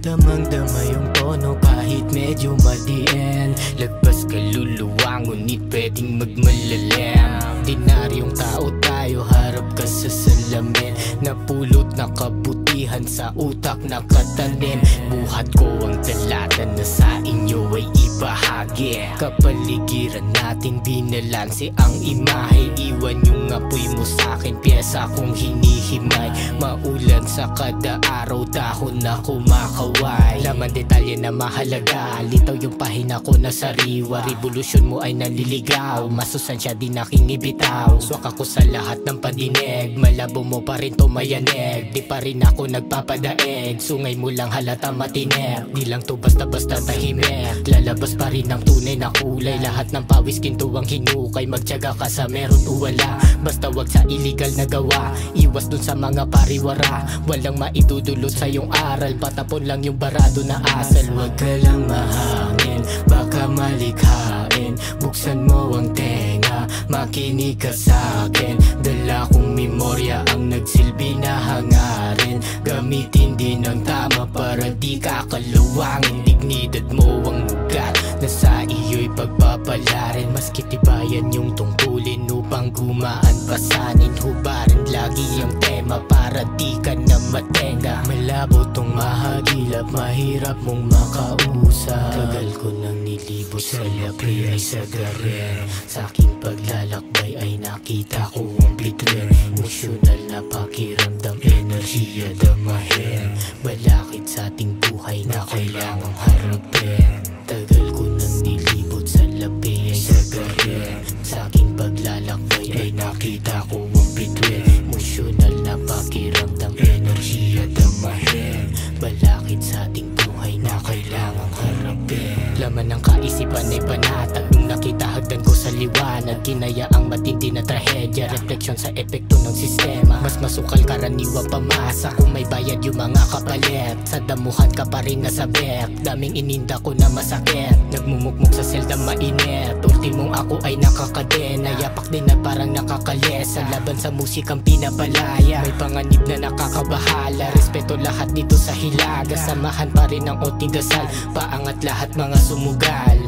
Damang-dama yung tono kahit medyo madiin. Lagpas kaluluwa ngunit pwedeng magmalalim. Dinaryong tao tayo, harap ka sa salamin. Napulot na kabutihan sa utak nakatanim. Buhat ko ang talata na sa inyo ay ibahagi. Kapaligiran natin binalanse ang imahe. Iwan yung apoy mo sa'kin, pyesa kong hinihimay. Maulan sa kada araw, dahon na kumakaway. Laman detalye na mahalaga, litaw yung pahina ko na sariwa. Revolusyon mo ay naliligaw, masustansya din aking ibitaw. Swak ako sa lahat ng pandinig, malabo mo pa rin tumayanig. Di pa rin ako nagpapadaig, sungay mo lang halata matinik. Di lang to basta-basta tahimik, lalabas pa rin ang tunay na kulay. Lahat ng pawis kintuwang hinukay, magtiyaga ka sa meron o wala. Basta wag sa illegal na gawa, iwas dun sa mga pariwara. Walang maidudulot sa iyong aral, patapon lang yung barado na asal. Wag ka lang mahangin, baka malikhain. Buksan mo ang tenga, makinig ka sa'kin. Dala kong memorya ang nagsilbi na hangarin. Gamitin din ang tama para di kakalawangin. Dignidad mo ang ugat na sa iyo'y pagpapalarin. Maski tibayan yung tungkulin upang gumaan, pasanin, hubarin. Lagi ang tema para di ka na matenga. Malabo tong mahagilap, mahirap mong makausap. Tagal ko nang nilibot sa labi ay sagarin. Sa aking paglalakbay ay nakita ko ang bituin. Emosyonal na pakiramdam, enerhiya damahin. Balakid sa ating buhay na kailangang harapin. Tagal ko nang nilibot sa labi ay sagarin. Sa aking paglalakbay ay nakita ko ang bituin. Emosyonal na pakiramdam, enerhiya damahin. Balakid sa ating buhay na kailangang harapin. Laman ng kaisipan ay panatag, nung nakita hagdan ko sa liwanag. Kinaya ang matindi na trahedya, refleksyon sa epekto ng sistema. Mas masukal karaniwang pamasa kung may bayad yung mga kapalit. Sa damuhan ka pa rin nasabit, daming ininda ko na masakit. Nagmumukmuk sa selda mainit, ultimong ako ay nakakadena. Yapak din na parang nakakalis, sa laban sa musikang pinapalaya. May panganib na nakakabahala, respeto lahat dito sa hilaga. Samahan pa rin ang oting dasal, paangat lahat mga sumugal.